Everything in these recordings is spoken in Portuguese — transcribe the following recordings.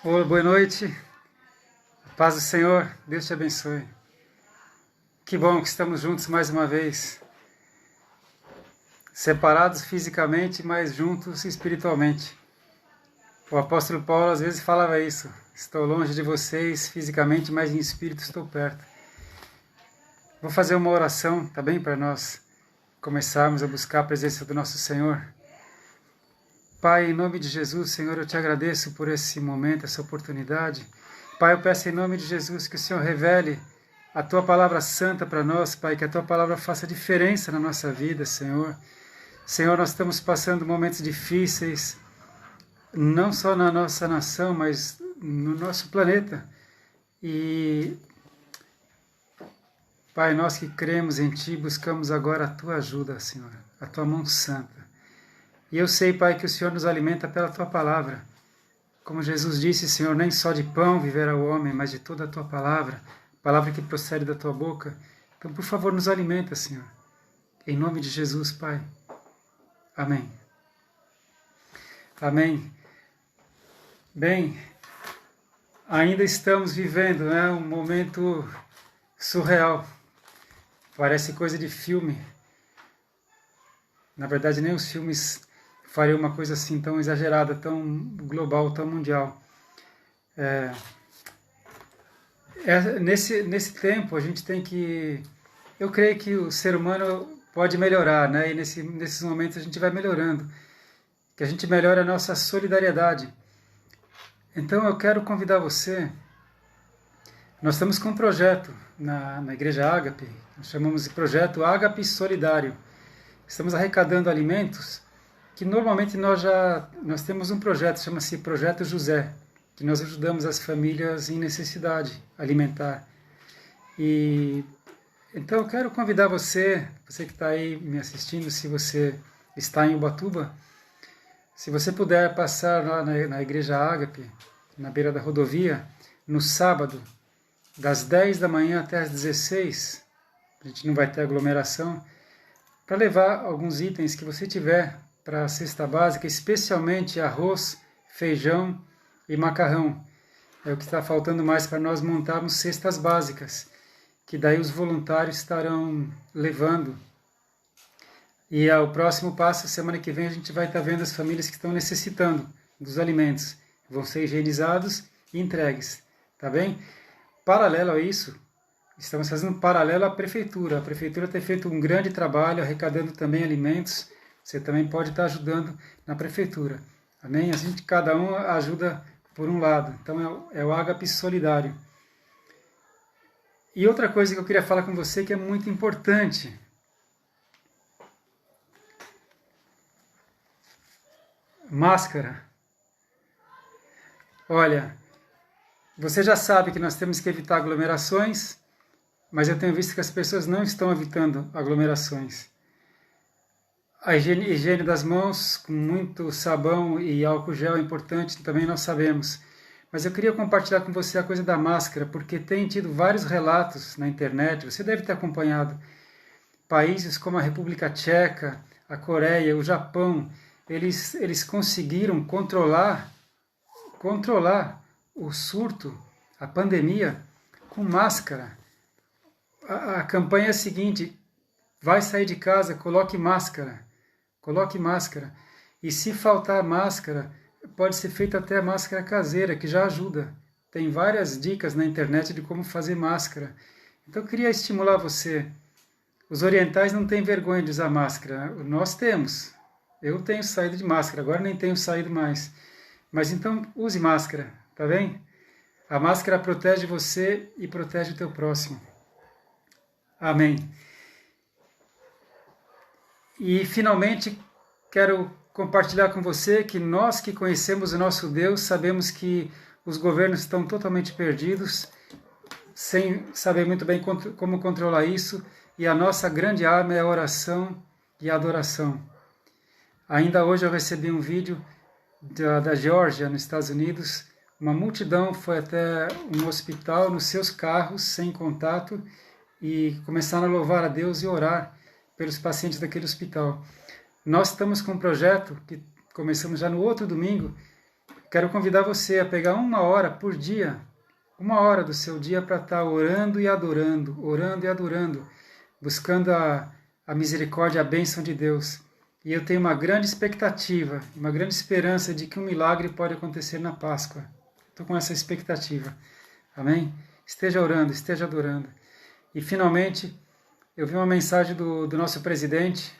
Oi, boa noite, paz do Senhor, Deus te abençoe. Que bom que estamos juntos mais uma vez, separados fisicamente, mas juntos espiritualmente. O apóstolo Paulo às vezes falava isso: estou longe de vocês fisicamente, mas em espírito estou perto. Vou fazer uma oração, tá bem, para nós começarmos a buscar a presença do nosso Senhor. Pai, em nome de Jesus, Senhor, eu te agradeço por esse momento, essa oportunidade. Pai, eu peço em nome de Jesus que o Senhor revele a Tua palavra santa para nós, Pai, que a Tua palavra faça diferença na nossa vida, Senhor. Senhor, nós estamos passando momentos difíceis, não só na nossa nação, mas no nosso planeta. E, Pai, nós que cremos em Ti, buscamos agora a Tua ajuda, Senhor, a Tua mão santa. E eu sei, Pai, que o Senhor nos alimenta pela Tua palavra. Como Jesus disse, Senhor, nem só de pão viverá o homem, mas de toda a Tua palavra, palavra que procede da Tua boca. Então, por favor, nos alimenta, Senhor. Em nome de Jesus, Pai. Amém. Amém. Bem, ainda estamos vivendo, um momento surreal. Parece coisa de filme. Na verdade, nem os filmes faria uma coisa assim tão exagerada, tão global, tão mundial. Nesse tempo a gente tem que... Eu creio que o ser humano pode melhorar, e nesses momentos a gente vai melhorando. Que a gente melhore a nossa solidariedade. Então eu quero convidar você... Nós estamos com um projeto na Igreja Ágape, nós chamamos de Projeto Ágape Solidário. Estamos arrecadando alimentos que normalmente nós temos um projeto, chama-se Projeto José, que nós ajudamos as famílias em necessidade alimentar. E então eu quero convidar você que está aí me assistindo, se você está em Ubatuba, se você puder passar lá na Igreja Ágape, na beira da rodovia, no sábado, das 10 da manhã até as 16, a gente não vai ter aglomeração, para levar alguns itens que você tiver para a cesta básica, especialmente arroz, feijão e macarrão. É o que está faltando mais para nós montarmos cestas básicas, que daí os voluntários estarão levando. E o próximo passo, semana que vem, a gente vai estar vendo as famílias que estão necessitando dos alimentos. Vão ser higienizados e entregues, tá bem? Paralelo a isso, estamos fazendo um paralelo à prefeitura. A prefeitura tem feito um grande trabalho arrecadando também alimentos. Você também pode estar ajudando na prefeitura. Amém? A gente, cada um ajuda por um lado. Então é o Ágape Solidário. E outra coisa que eu queria falar com você que é muito importante. Máscara. Olha, você já sabe que nós temos que evitar aglomerações, mas eu tenho visto que as pessoas não estão evitando aglomerações. A higiene das mãos, com muito sabão e álcool gel é importante, também nós sabemos. Mas eu queria compartilhar com você a coisa da máscara, porque tem tido vários relatos na internet, você deve ter acompanhado. Países como a República Tcheca, a Coreia, o Japão, eles conseguiram controlar o surto, a pandemia, com máscara. A campanha é a seguinte: vai sair de casa, coloque máscara. Coloque máscara. E se faltar máscara, pode ser feita até a máscara caseira, que já ajuda. Tem várias dicas na internet de como fazer máscara. Então eu queria estimular você. Os orientais não têm vergonha de usar máscara. Nós temos. Eu tenho saído de máscara, agora nem tenho saído mais. Mas então use máscara, tá bem? A máscara protege você e protege o teu próximo. Amém. E, finalmente, quero compartilhar com você que nós que conhecemos o nosso Deus, sabemos que os governos estão totalmente perdidos, sem saber muito bem como controlar isso, e a nossa grande arma é a oração e a adoração. Ainda hoje eu recebi um vídeo da Geórgia, nos Estados Unidos. Uma multidão foi até um hospital nos seus carros, sem contato, e começaram a louvar a Deus e orar pelos pacientes daquele hospital. Nós estamos com um projeto que começamos já no outro domingo, Quero convidar você a pegar 1 hora por dia, 1 hora do seu dia para estar orando e adorando, buscando a misericórdia, a bênção de Deus. E eu tenho uma grande expectativa, uma grande esperança de que um milagre pode acontecer na Páscoa. Estou com essa expectativa. Amém? Esteja orando, esteja adorando. E finalmente, eu vi uma mensagem do nosso presidente,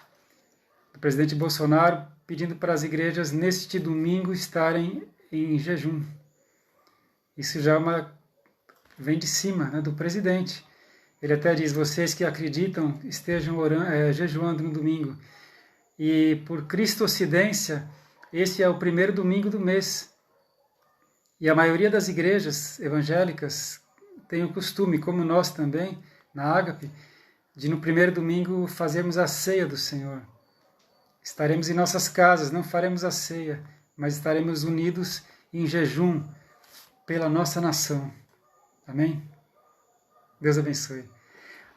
do presidente Bolsonaro, pedindo para as igrejas neste domingo estarem em jejum. Isso já vem de cima, né, do presidente. Ele até diz, vocês que acreditam estejam jejuando no domingo. E por cristocidência, esse é o primeiro domingo do mês. E a maioria das igrejas evangélicas tem o costume, como nós também, na Ágape, de no primeiro domingo fazermos a ceia do Senhor. Estaremos em nossas casas, não faremos a ceia, mas estaremos unidos em jejum pela nossa nação. Amém? Deus abençoe.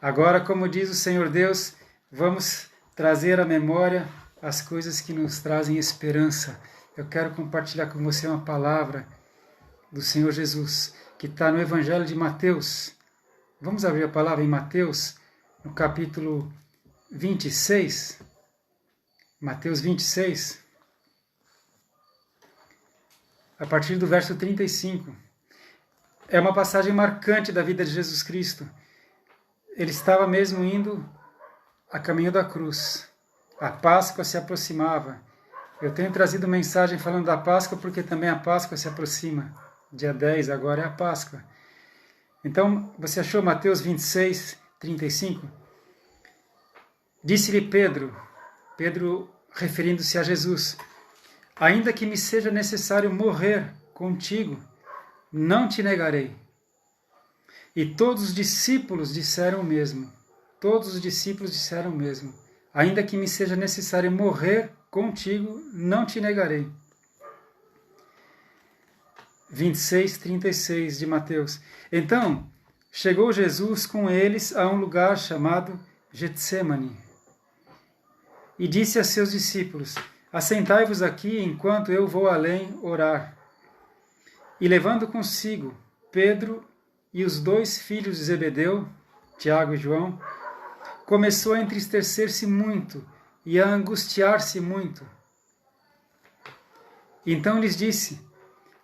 Agora, como diz o Senhor Deus, vamos trazer à memória as coisas que nos trazem esperança. Eu quero compartilhar com você uma palavra do Senhor Jesus, que está no Evangelho de Mateus. Vamos abrir a palavra em Mateus, no capítulo 26. Mateus 26, a partir do verso 35. É uma passagem marcante da vida de Jesus Cristo. Ele estava mesmo indo a caminho da cruz. A Páscoa se aproximava. Eu tenho trazido mensagem falando da Páscoa porque também a Páscoa se aproxima. Dia 10 agora é a Páscoa. Então, você achou Mateus 26, 35? Disse-lhe Pedro referindo-se a Jesus, ainda que me seja necessário morrer contigo, não te negarei. E todos os discípulos disseram o mesmo. Todos os discípulos disseram o mesmo. Ainda que me seja necessário morrer contigo, não te negarei. 26, 36 de Mateus. Então, chegou Jesus com eles a um lugar chamado Getsêmani. E disse a seus discípulos, assentai-vos aqui enquanto eu vou além orar. E levando consigo Pedro e os 2 filhos de Zebedeu, Tiago e João, começou a entristecer-se muito e a angustiar-se muito. Então lhes disse,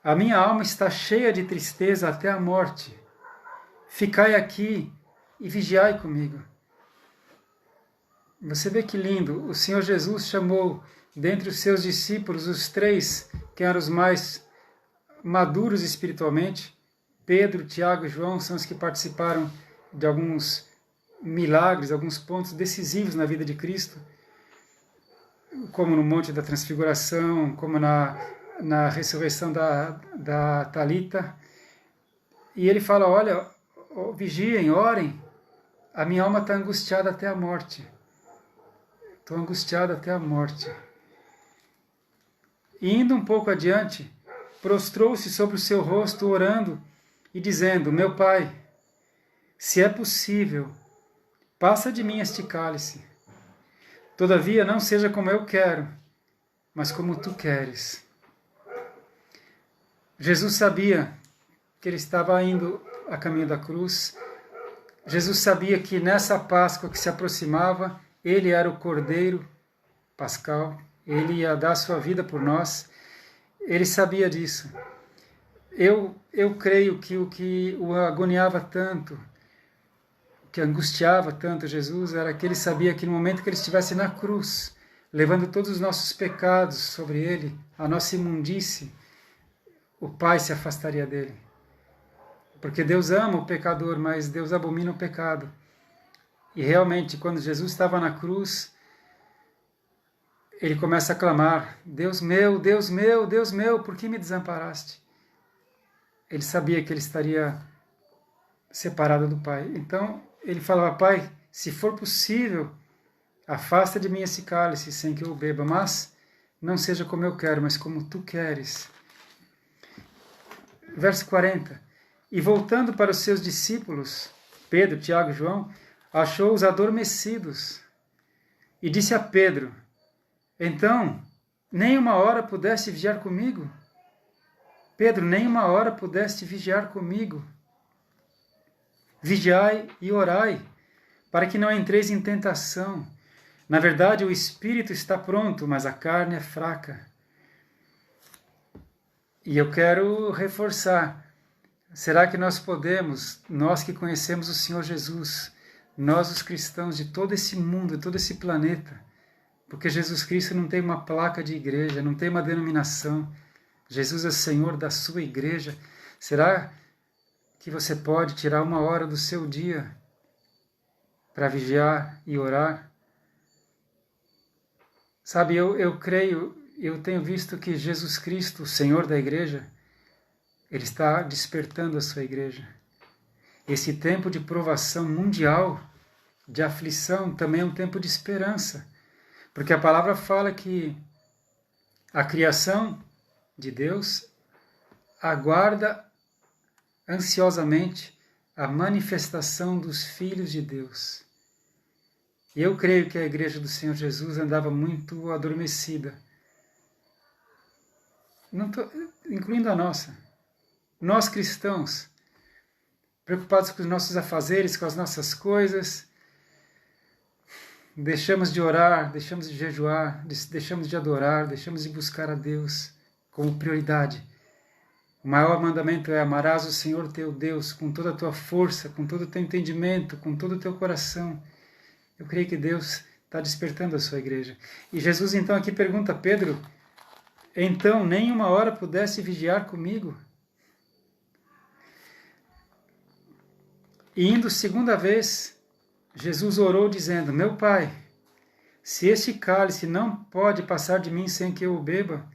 a minha alma está cheia de tristeza até a morte. Ficai aqui e vigiai comigo. Você vê que lindo, o Senhor Jesus chamou dentre os seus discípulos os 3 que eram os mais maduros espiritualmente. Pedro, Tiago e João são os que participaram de alguns milagres, alguns pontos decisivos na vida de Cristo, como no Monte da Transfiguração, como na ressurreição da Talita. E ele fala, olha, vigiem, orem, a minha alma está angustiada até a morte. Estou angustiado até a morte. E indo um pouco adiante, prostrou-se sobre o seu rosto, orando e dizendo, meu Pai, se é possível, passa de mim este cálice. Todavia, não seja como eu quero, mas como tu queres. Jesus sabia que ele estava indo a caminho da cruz. Jesus sabia que nessa Páscoa que se aproximava, ele era o Cordeiro Pascal, ele ia dar sua vida por nós. Ele sabia disso. Eu creio que o que o agoniava tanto, que angustiava tanto Jesus, era que ele sabia que no momento que ele estivesse na cruz, levando todos os nossos pecados sobre ele, a nossa imundície, o Pai se afastaria dele. Porque Deus ama o pecador, mas Deus abomina o pecado. E realmente, quando Jesus estava na cruz, ele começa a clamar, Deus meu, Deus meu, Deus meu, por que me desamparaste? Ele sabia que ele estaria separado do Pai. Então, ele falava, Pai, se for possível, afasta de mim esse cálice sem que eu o beba, mas não seja como eu quero, mas como tu queres. Verso 40. E voltando para os seus discípulos, Pedro, Tiago e João, achou-os adormecidos e disse a Pedro, então, nem 1 hora pudeste vigiar comigo? Pedro, nem uma hora pudeste vigiar comigo. Vigiai e orai, para que não entreis em tentação. Na verdade, o espírito está pronto, mas a carne é fraca. E eu quero reforçar. Será que nós podemos, nós que conhecemos o Senhor Jesus, nós os cristãos de todo esse mundo, de todo esse planeta, porque Jesus Cristo não tem uma placa de igreja, não tem uma denominação, Jesus é Senhor da sua igreja, será que você pode tirar uma hora do seu dia para vigiar e orar? Sabe, eu creio, eu tenho visto que Jesus Cristo, o Senhor da igreja, Ele está despertando a sua igreja. Esse tempo de provação mundial, de aflição, também é um tempo de esperança. Porque a palavra fala que a criação de Deus aguarda ansiosamente a manifestação dos filhos de Deus. E eu creio que a igreja do Senhor Jesus andava muito adormecida. Incluindo a nossa. Nós cristãos, preocupados com os nossos afazeres, com as nossas coisas, deixamos de orar, deixamos de jejuar, deixamos de adorar, deixamos de buscar a Deus como prioridade. O maior mandamento é: amarás o Senhor teu Deus com toda a tua força, com todo o teu entendimento, com todo o teu coração. Eu creio que Deus está despertando a sua igreja. E Jesus então aqui pergunta a Pedro: então nem uma hora pudesse vigiar comigo? E indo segunda vez, Jesus orou dizendo: meu Pai, se este cálice não pode passar de mim sem que eu o beba,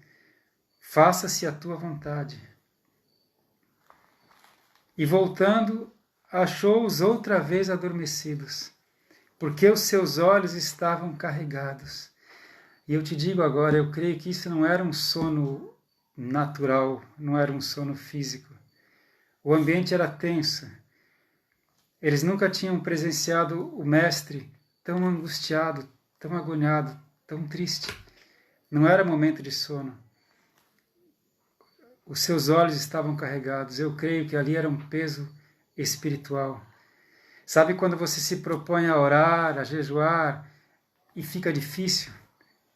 faça-se a tua vontade. E voltando, achou-os outra vez adormecidos, porque os seus olhos estavam carregados. E eu te digo agora, eu creio que isso não era um sono natural, não era um sono físico. O ambiente era tenso. Eles nunca tinham presenciado o Mestre tão angustiado, tão agoniado, tão triste. Não era momento de sono. Os seus olhos estavam carregados. Eu creio que ali era um peso espiritual. Sabe quando você se propõe a orar, a jejuar, e fica difícil,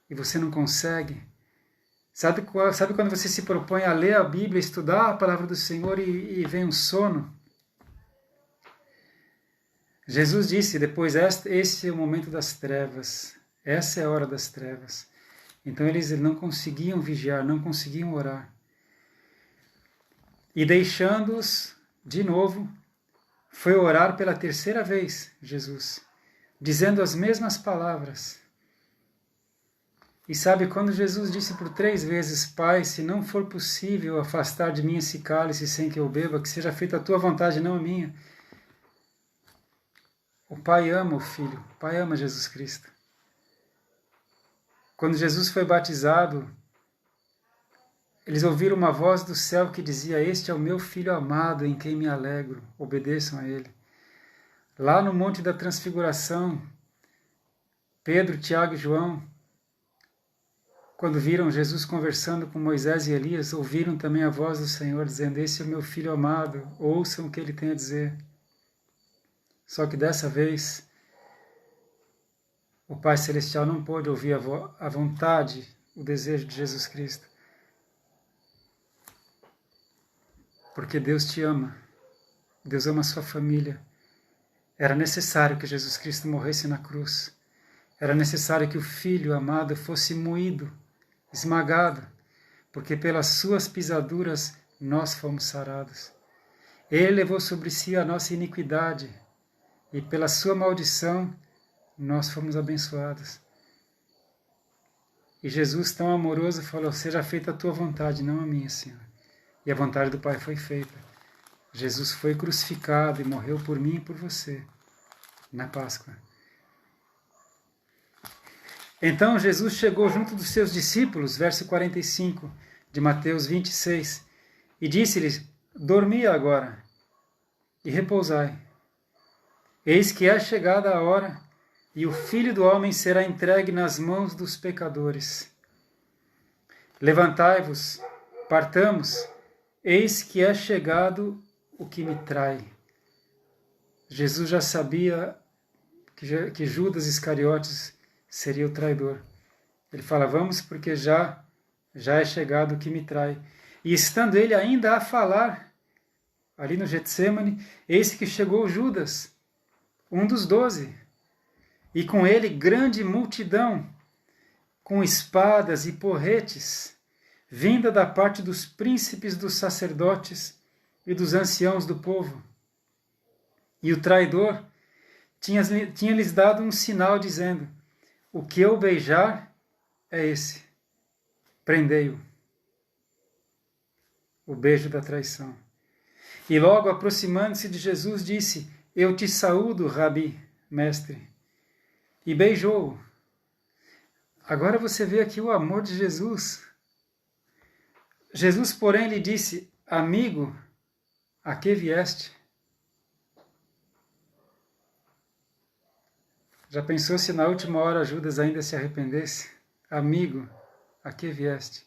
e você não consegue? Sabe quando você se propõe a ler a Bíblia, estudar a palavra do Senhor e vem um sono? Jesus disse depois: este é o momento das trevas, essa é a hora das trevas. Então eles não conseguiam vigiar, não conseguiam orar. E deixando-os de novo, foi orar pela terceira vez, Jesus, dizendo as mesmas palavras. E sabe, quando Jesus disse por 3 vezes: Pai, se não for possível afastar de mim esse cálice sem que eu beba, que seja feita a tua vontade, não a minha. O Pai ama o Filho, o Pai ama Jesus Cristo. Quando Jesus foi batizado, eles ouviram uma voz do céu que dizia: este é o meu Filho amado, em quem me alegro, obedeçam a Ele. Lá no Monte da Transfiguração, Pedro, Tiago e João, quando viram Jesus conversando com Moisés e Elias, ouviram também a voz do Senhor dizendo: esse é o meu Filho amado, ouçam o que Ele tem a dizer. Só que dessa vez, o Pai Celestial não pôde ouvir a vontade, o desejo de Jesus Cristo. Porque Deus te ama, Deus ama a sua família. Era necessário que Jesus Cristo morresse na cruz. Era necessário que o Filho amado fosse moído, esmagado, porque pelas suas pisaduras nós fomos sarados. Ele levou sobre si a nossa iniquidade, e pela sua maldição nós fomos abençoados. E Jesus, tão amoroso, falou: seja feita a tua vontade, não a minha, Senhor. E a vontade do Pai foi feita. Jesus foi crucificado e morreu por mim e por você, na Páscoa. Então Jesus chegou junto dos seus discípulos, verso 45 de Mateus 26, e disse-lhes: dormi agora e repousai. Eis que é chegada a hora, e o Filho do Homem será entregue nas mãos dos pecadores. Levantai-vos, partamos, eis que é chegado o que me trai. Jesus já sabia que Judas Iscariotes seria o traidor. Ele fala, vamos porque já é chegado o que me trai. E estando ele ainda a falar, ali no Getsêmani, eis que chegou Judas, um dos 12, e com ele grande multidão, com espadas e porretes, vinda da parte dos príncipes dos sacerdotes e dos anciãos do povo. E o traidor tinha-lhes dado um sinal, dizendo, o que eu beijar é esse, prendei-o. O beijo da traição. E logo aproximando-se de Jesus, disse, eu te saúdo, Rabi, mestre, e beijou-o. Agora você vê aqui o amor de Jesus. Jesus, porém, lhe disse, amigo, a que vieste? Já pensou se na última hora Judas ainda se arrependesse? Amigo, a que vieste?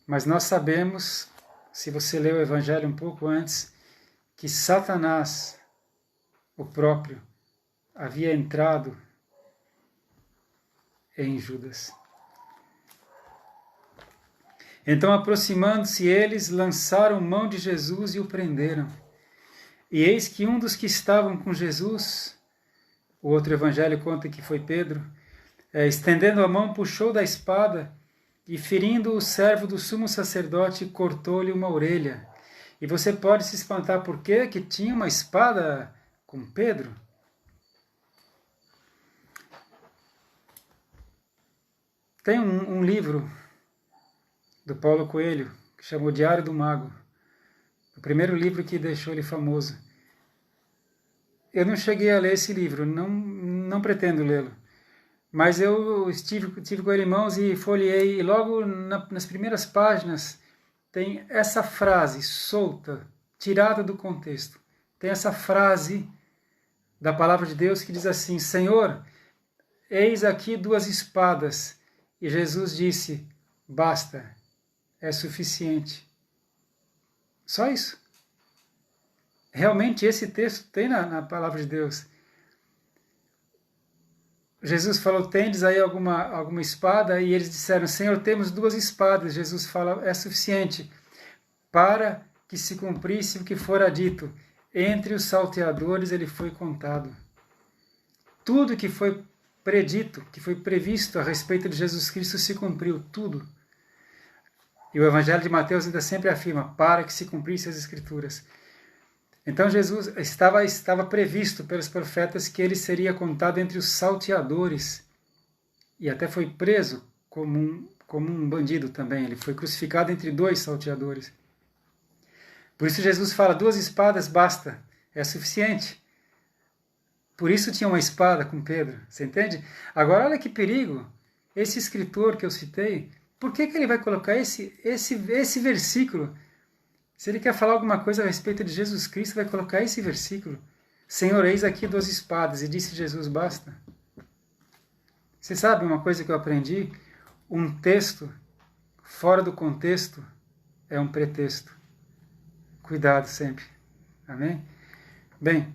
Mas nós sabemos, se você leu o Evangelho um pouco antes, que Satanás, o próprio, havia entrado em Judas. Então, aproximando-se eles, lançaram mão de Jesus e o prenderam. E eis que um dos que estavam com Jesus, o outro evangelho conta que foi Pedro, estendendo a mão, puxou da espada e, ferindo o servo do sumo sacerdote, cortou-lhe uma orelha. E você pode se espantar por quê? Que tinha uma espada com Pedro. Tem um livro do Paulo Coelho, que chamou Diário do Mago, o primeiro livro que deixou ele famoso. Eu não cheguei a ler esse livro, não pretendo lê-lo, mas eu tive com ele em mãos e folheei, e logo nas primeiras páginas tem essa frase solta, tirada do contexto. Tem essa frase da palavra de Deus que diz assim, Senhor, eis aqui 2 espadas. E Jesus disse, basta, é suficiente. Só isso. Realmente esse texto tem na palavra de Deus. Jesus falou, tendes aí alguma espada? E eles disseram, Senhor, temos 2 espadas. Jesus fala, é suficiente para que se cumprisse o que fora dito. Entre os salteadores ele foi contado. Tudo que foi predito, que foi previsto a respeito de Jesus Cristo se cumpriu, tudo. E o Evangelho de Mateus ainda sempre afirma, para que se cumprisse as Escrituras. Então Jesus estava previsto pelos profetas que ele seria contado entre os salteadores e até foi preso como um bandido também. Ele foi crucificado entre 2 salteadores. Por isso Jesus fala, 2 espadas basta, é suficiente. Por isso tinha uma espada com Pedro, você entende? Agora olha que perigo, esse escritor que eu citei, por que ele vai colocar esse versículo? Se ele quer falar alguma coisa a respeito de Jesus Cristo, vai colocar esse versículo. Senhor, eis aqui 2 espadas, e disse Jesus, basta. Você sabe uma coisa que eu aprendi? Um texto fora do contexto é um pretexto. Cuidado sempre. Amém? Bem,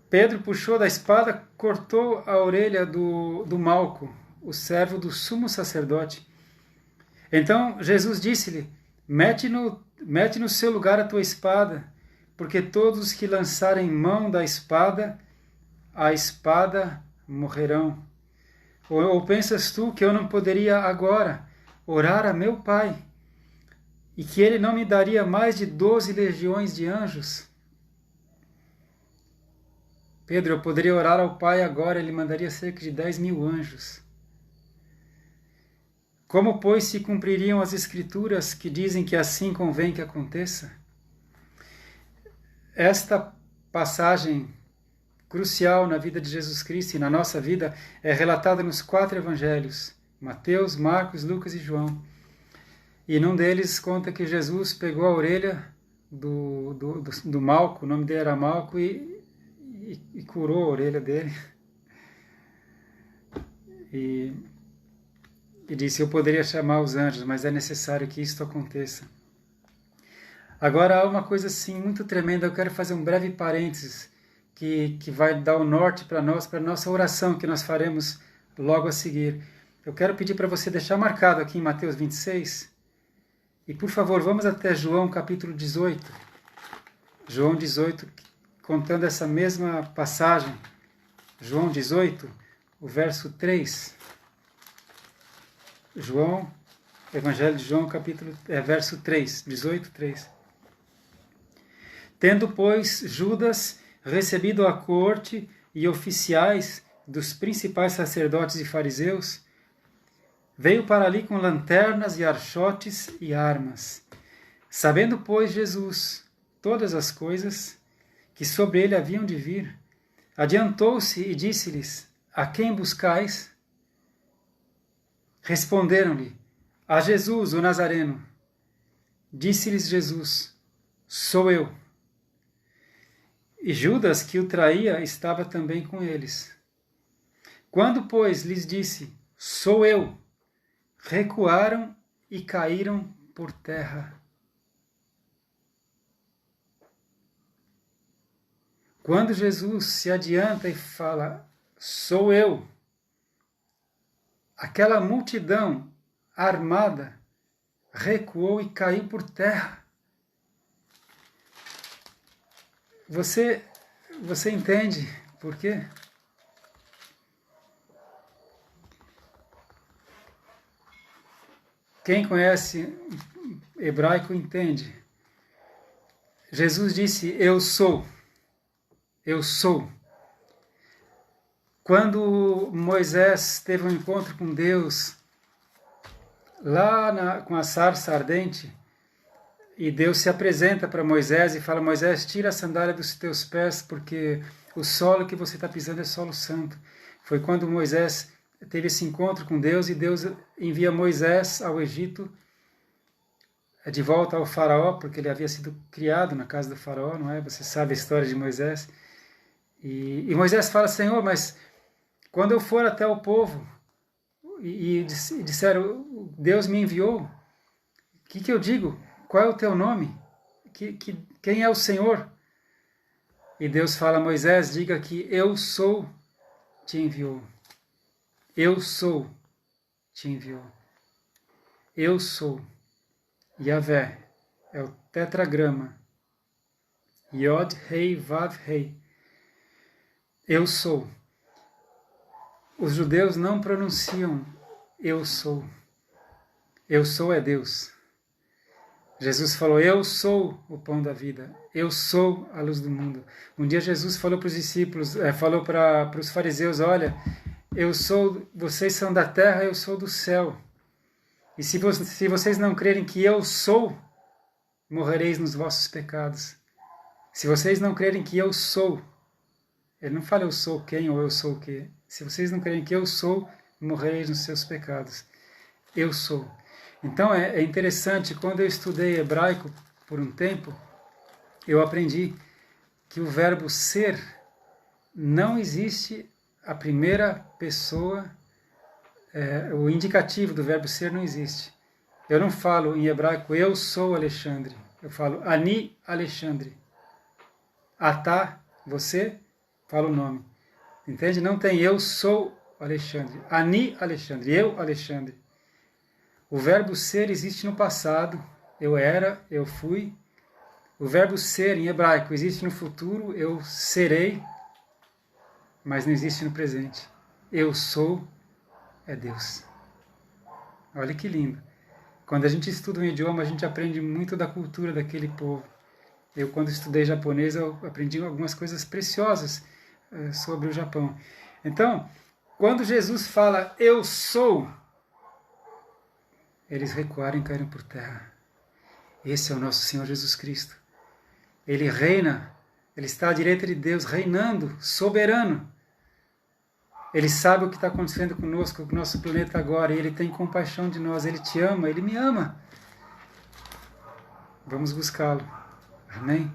Pedro puxou da espada, cortou a orelha do Malco, o servo do sumo sacerdote. Então Jesus disse-lhe, mete no seu lugar a tua espada, porque todos os que lançarem mão da espada, a espada morrerão. Ou pensas tu que eu não poderia agora orar a meu Pai, e que ele não me daria mais de 12 legiões de anjos? Pedro, eu poderia orar ao Pai agora, ele mandaria cerca de 10.000 anjos. Como, pois, se cumpririam as Escrituras que dizem que assim convém que aconteça? Esta passagem crucial na vida de Jesus Cristo e na nossa vida é relatada nos 4 evangelhos, Mateus, Marcos, Lucas e João. E num deles conta que Jesus pegou a orelha do Malco, o nome dele era Malco, e curou a orelha dele. E e disse: eu poderia chamar os anjos, mas é necessário que isto aconteça. Agora há uma coisa assim muito tremenda, eu quero fazer um breve parênteses que vai dar o norte para nós, para a nossa oração que nós faremos logo a seguir. Eu quero pedir para você deixar marcado aqui em Mateus 26, e por favor, vamos até João capítulo 18. João 18, contando essa mesma passagem. João 18, o verso 3. João, Evangelho de João, verso 3, 18, 3. Tendo, pois, Judas recebido a corte e oficiais dos principais sacerdotes e fariseus, veio para ali com lanternas e archotes e armas. Sabendo, pois, Jesus todas as coisas que sobre ele haviam de vir, adiantou-se e disse-lhes: a quem buscais? Responderam-lhe: a Jesus, o Nazareno. Disse-lhes Jesus: sou eu. E Judas, que o traía, estava também com eles. Quando, pois, lhes disse: sou eu, recuaram e caíram por terra. Quando Jesus se adianta e fala: sou eu, aquela multidão armada recuou e caiu por terra. Você entende por quê? Quem conhece hebraico entende. Jesus disse: eu sou. Eu sou. Quando Moisés teve um encontro com Deus, lá com a sarça ardente, e Deus se apresenta para Moisés e fala: Moisés, tira a sandália dos teus pés, porque o solo que você está pisando é solo santo. Foi quando Moisés teve esse encontro com Deus, e Deus envia Moisés ao Egito, de volta ao faraó, porque ele havia sido criado na casa do faraó, não é? Você sabe a história de Moisés. E Moisés fala: Senhor, mas quando eu for até o povo e disseram: Deus me enviou, o que eu digo? Qual é o teu nome? Quem é o Senhor? E Deus fala a Moisés: diga que eu sou, te enviou. Eu sou, te enviou. Eu sou. Yahvé é o tetragrama. Yod, Rei, Vav, Rei. Eu sou. Os judeus não pronunciam eu sou. Eu sou é Deus. Jesus falou: eu sou o pão da vida, eu sou a luz do mundo. Um dia Jesus falou para os discípulos, falou para os fariseus: olha, eu sou, vocês são da terra, eu sou do céu. E se vocês não crerem que eu sou, morrereis nos vossos pecados. Se vocês não crerem que eu sou, ele não fala eu sou quem ou eu sou o quê. Se vocês não crerem que eu sou, morrereis nos seus pecados. Eu sou. Então é interessante, quando eu estudei hebraico por um tempo, eu aprendi que o verbo ser não existe a primeira pessoa, o indicativo do verbo ser não existe. Eu não falo em hebraico eu sou Alexandre, eu falo Ani Alexandre. Atá, você, fala o nome. Entende? Não tem eu sou Alexandre, Ani Alexandre, eu Alexandre. O verbo ser existe no passado, eu era, eu fui. O verbo ser em hebraico existe no futuro, eu serei, mas não existe no presente. Eu sou é Deus. Olha que lindo. Quando a gente estuda um idioma, a gente aprende muito da cultura daquele povo. Eu, quando estudei japonês, eu aprendi algumas coisas preciosas sobre o Japão. Então, quando Jesus fala eu sou, eles recuaram e caíram por terra. Esse é o nosso Senhor Jesus Cristo. Ele reina, ele está à direita de Deus, reinando, soberano. Ele sabe o que está acontecendo conosco, com o nosso planeta agora, e ele tem compaixão de nós, ele te ama, ele me ama. Vamos buscá-lo. Amém?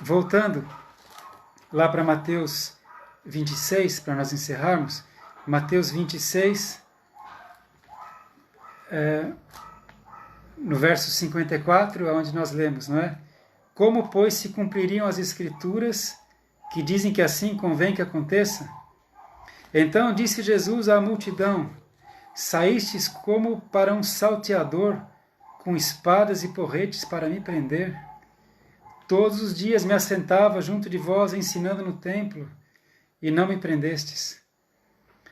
Voltando lá para Mateus 26, para nós encerrarmos. Mateus 26, no verso 54, onde nós lemos, não é? Como, pois, se cumpririam as Escrituras que dizem que assim convém que aconteça? Então disse Jesus à multidão: saístes como para um salteador, com espadas e porretes para me prender? Todos os dias me assentava junto de vós ensinando no templo, e não me prendestes.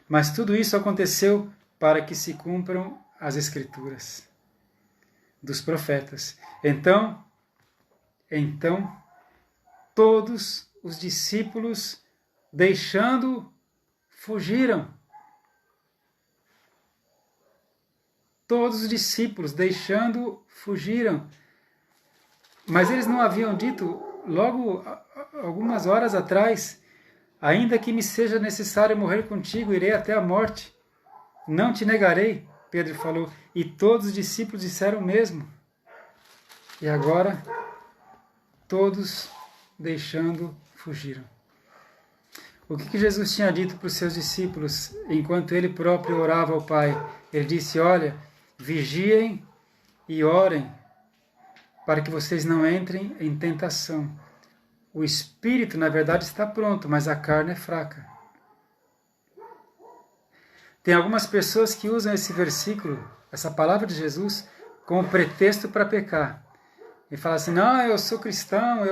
Mas tudo isso aconteceu para que se cumpram as Escrituras dos profetas. Então, todos os discípulos, deixando, fugiram. Todos os discípulos, deixando, fugiram. Mas eles não haviam dito, logo algumas horas atrás, ainda que me seja necessário morrer contigo, irei até a morte. Não te negarei, Pedro falou. E todos os discípulos disseram o mesmo. E agora, todos deixando, fugiram. O que Jesus tinha dito para os seus discípulos, enquanto ele próprio orava ao Pai? Ele disse: olha, vigiem e orem, para que vocês não entrem em tentação. O espírito, na verdade, está pronto, mas a carne é fraca. Tem algumas pessoas que usam esse versículo, essa palavra de Jesus, como pretexto para pecar. E falam assim: não, eu sou cristão,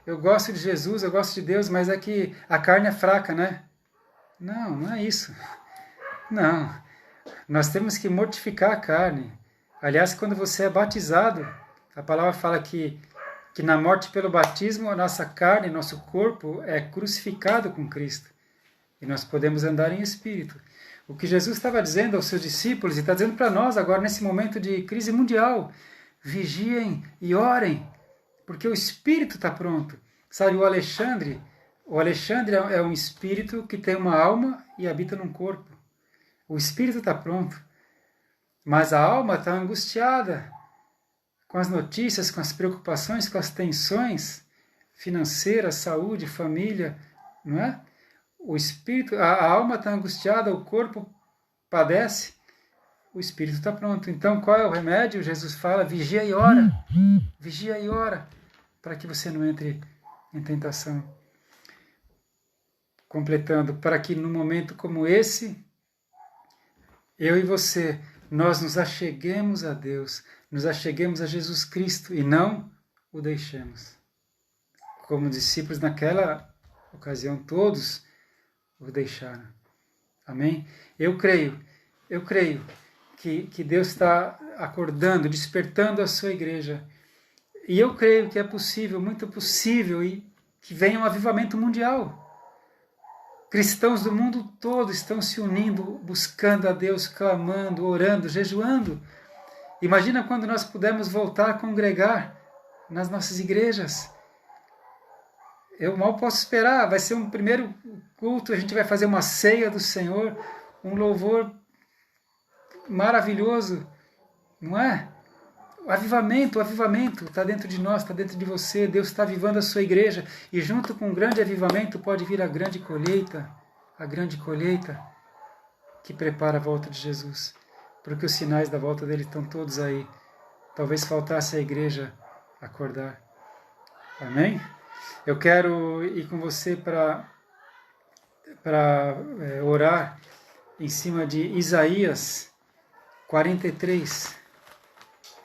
eu gosto de Jesus, eu gosto de Deus, mas é que a carne é fraca, né? Não, não é isso. Não. Nós temos que mortificar a carne. Aliás, quando você é batizado, a palavra fala que na morte pelo batismo, a nossa carne, nosso corpo é crucificado com Cristo. E nós podemos andar em espírito. O que Jesus estava dizendo aos seus discípulos, e está dizendo para nós agora, nesse momento de crise mundial: vigiem e orem, porque o espírito está pronto. Sabe, o Alexandre é um espírito que tem uma alma e habita num corpo. O espírito está pronto, mas a alma está angustiada com as notícias, com as preocupações, com as tensões financeiras, saúde, família, não é? O espírito, a alma está angustiada, o corpo padece, o espírito está pronto. Então, qual é o remédio? Jesus fala: vigia e ora, para que você não entre em tentação. Completando, para que num momento como esse, eu e você, nós nos acheguemos a Deus, nos acheguemos a Jesus Cristo e não o deixemos. Como discípulos naquela ocasião, todos o deixaram. Amém? Eu creio que Deus está acordando, despertando a sua igreja. E eu creio que é possível, muito possível, e que venha um avivamento mundial. Cristãos do mundo todo estão se unindo, buscando a Deus, clamando, orando, jejuando. Imagina quando nós pudermos voltar a congregar nas nossas igrejas. Eu mal posso esperar, vai ser um primeiro culto, a gente vai fazer uma ceia do Senhor, um louvor maravilhoso, não é? O avivamento está dentro de nós, está dentro de você. Deus está avivando a sua igreja, e junto com o grande avivamento pode vir a grande colheita que prepara a volta de Jesus, porque os sinais da volta dele estão todos aí. Talvez faltasse a igreja acordar. Amém? Eu quero ir com você para orar em cima de Isaías 43.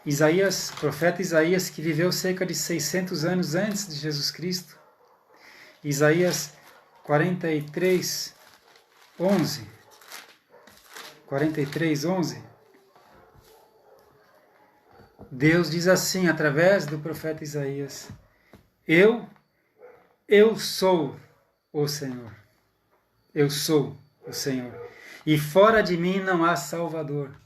Isaías, profeta Isaías, que viveu cerca de 600 anos antes de Jesus Cristo. Isaías 43, 11. 43, 11. Deus diz assim, através do profeta Isaías: Eu sou o Senhor. Eu sou o Senhor. E fora de mim não há Salvador.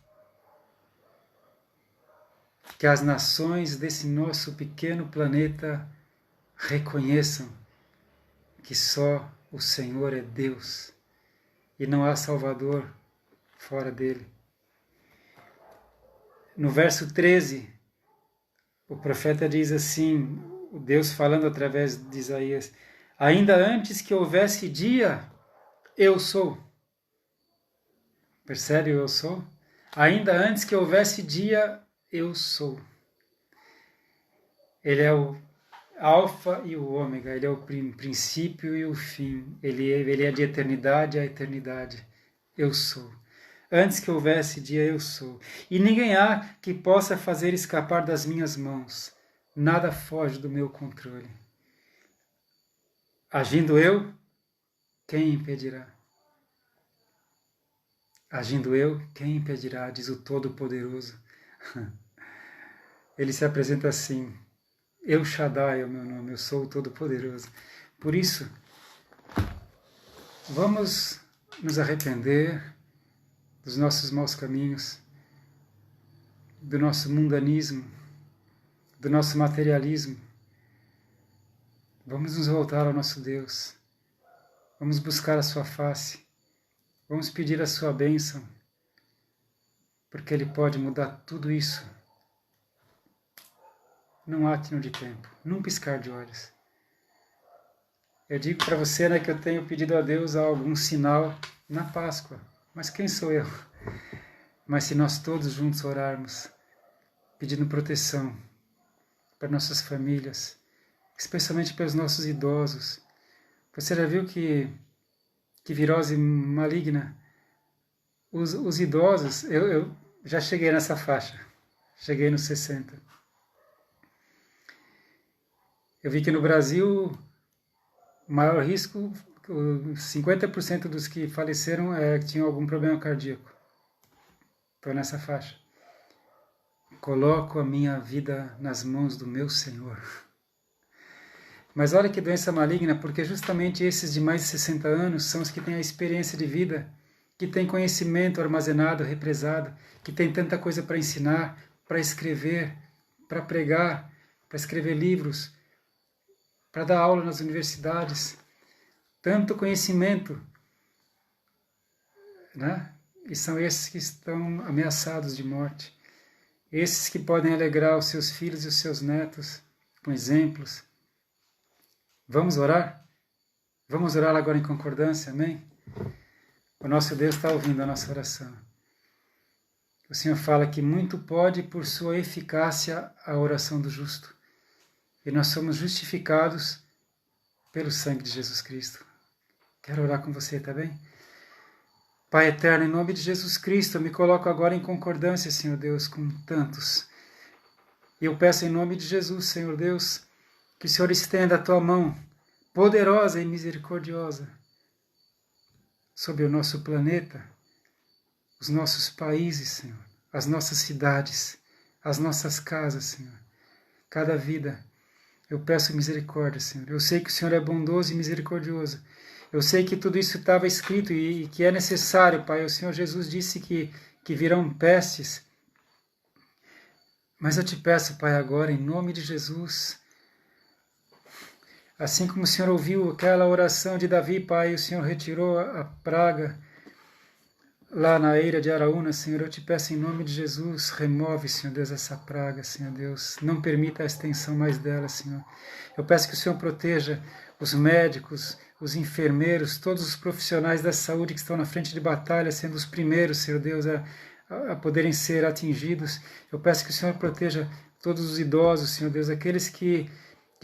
Que as nações desse nosso pequeno planeta reconheçam que só o Senhor é Deus e não há Salvador fora dele. No verso 13, o profeta diz assim, Deus falando através de Isaías: ainda antes que houvesse dia, eu sou. Percebe o eu sou? Ainda antes que houvesse dia, eu sou. Ele é o Alfa e o Ômega, ele é o princípio e o fim. Ele é de eternidade a eternidade. Eu sou. Antes que houvesse dia, eu sou. E ninguém há que possa fazer escapar das minhas mãos. Nada foge do meu controle. Agindo eu, quem impedirá? Agindo eu, quem impedirá? Diz o Todo-Poderoso. Ele se apresenta assim: El Shaddai é o meu nome, eu sou o Todo-Poderoso. Por isso, vamos nos arrepender dos nossos maus caminhos, do nosso mundanismo, do nosso materialismo. Vamos nos voltar ao nosso Deus. Vamos buscar a sua face. Vamos pedir a sua bênção, porque Ele pode mudar tudo isso num átimo de tempo, num piscar de olhos. Eu digo para você, né, que eu tenho pedido a Deus algum sinal na Páscoa. Mas quem sou eu? Mas se nós todos juntos orarmos, pedindo proteção para nossas famílias, especialmente pelos nossos idosos. Você já viu que virose maligna, os idosos, eu já cheguei nessa faixa, cheguei nos 60. Eu vi que no Brasil, o maior risco, 50% dos que faleceram tinham algum problema cardíaco. Estou nessa faixa. Coloco a minha vida nas mãos do meu Senhor. Mas olha que doença maligna, porque justamente esses de mais de 60 anos são os que têm a experiência de vida, que têm conhecimento armazenado, represado, que têm tanta coisa para ensinar, para escrever, para pregar, para escrever livros, para dar aula nas universidades. Tanto conhecimento, né? E são esses que estão ameaçados de morte. Esses que podem alegrar os seus filhos e os seus netos com exemplos. Vamos orar? Vamos orar agora em concordância, amém? O nosso Deus está ouvindo a nossa oração. O Senhor fala que muito pode por sua eficácia a oração do justo. E nós somos justificados pelo sangue de Jesus Cristo. Quero orar com você, tá bem? Pai eterno, em nome de Jesus Cristo, eu me coloco agora em concordância, Senhor Deus, com tantos. E eu peço em nome de Jesus, Senhor Deus, que o Senhor estenda a tua mão poderosa e misericordiosa sobre o nosso planeta, os nossos países, Senhor, as nossas cidades, as nossas casas, Senhor, cada vida. Eu peço misericórdia, Senhor. Eu sei que o Senhor é bondoso e misericordioso. Eu sei que tudo isso estava escrito e que é necessário, Pai. O Senhor Jesus disse que virão pestes. Mas eu te peço, Pai, agora, em nome de Jesus, assim como o Senhor ouviu aquela oração de Davi, Pai, o Senhor retirou a praga lá na eira de Araúna, Senhor, eu te peço em nome de Jesus, remove, Senhor Deus, essa praga, Senhor Deus, não permita a extensão mais dela, Senhor. Eu peço que o Senhor proteja os médicos, os enfermeiros, todos os profissionais da saúde que estão na frente de batalha, sendo os primeiros, Senhor Deus, a poderem ser atingidos. Eu peço que o Senhor proteja todos os idosos, Senhor Deus, aqueles que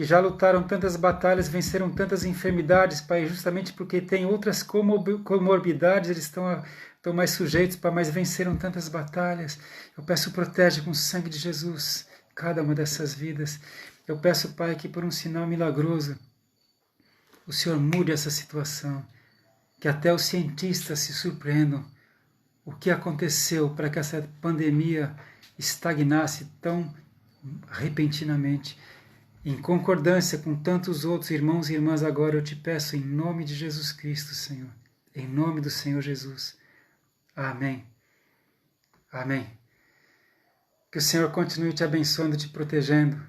já lutaram tantas batalhas, venceram tantas enfermidades, Pai, justamente porque têm outras comorbidades, eles estão mais sujeitos, Pai, mas venceram tantas batalhas. Eu peço, protege com o sangue de Jesus cada uma dessas vidas. Eu peço, Pai, que por um sinal milagroso, o Senhor mude essa situação, que até os cientistas se surpreendam o que aconteceu para que essa pandemia estagnasse tão repentinamente. Em concordância com tantos outros irmãos e irmãs, agora eu te peço em nome de Jesus Cristo, Senhor, em nome do Senhor Jesus. Amém. Amém. Que o Senhor continue te abençoando, te protegendo.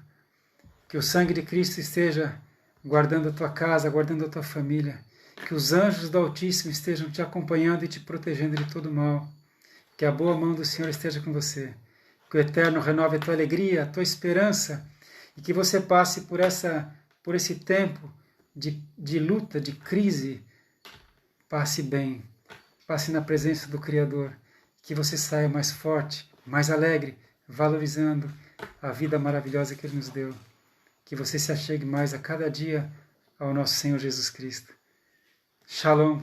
Que o sangue de Cristo esteja guardando a tua casa, guardando a tua família. Que os anjos do Altíssimo estejam te acompanhando e te protegendo de todo mal. Que a boa mão do Senhor esteja com você. Que o Eterno renove a tua alegria, a tua esperança. E que você passe por esse tempo de luta, de crise. Passe bem. Passe na presença do Criador. que você saia mais forte, mais alegre, valorizando a vida maravilhosa que Ele nos deu. Que você se achegue mais a cada dia ao nosso Senhor Jesus Cristo. Shalom.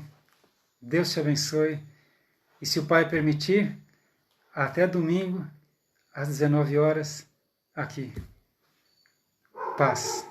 Deus te abençoe. E se o Pai permitir, até domingo, às 19 horas, aqui. Paz.